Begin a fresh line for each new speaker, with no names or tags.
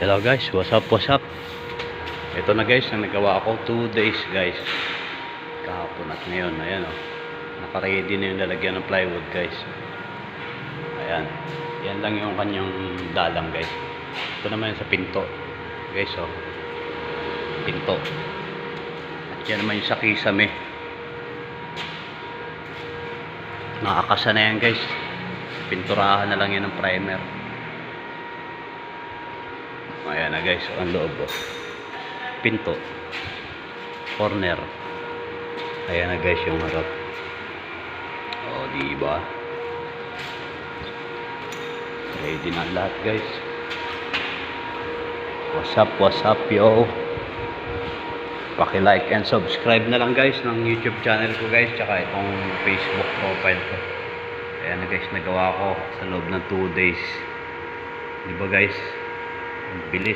Hello guys, what's up, what's up? Ito na guys, nagawa ako 2 days guys. Kahapon at ngayon, ayan o. Naka-ready na yung lalagyan ng plywood guys. Ayan, yan lang yung kanyang dalang guys. Ito naman sa pinto guys o. Pinto. At yan naman yung sa kisame. Nakakasa na yan guys. Pinturahan na lang yan ng primer. Ayan na guys, ang loob o. Pinto. Corner. Ayan na guys yung harap. O, diba? Ready na lahat guys. What's up yo? Paki-like and subscribe na lang guys ng YouTube channel ko guys, tsaka itong Facebook profile ko. Ayan na guys, nagawa ko sa loob ng 2 days. Diba guys? Ang bilis.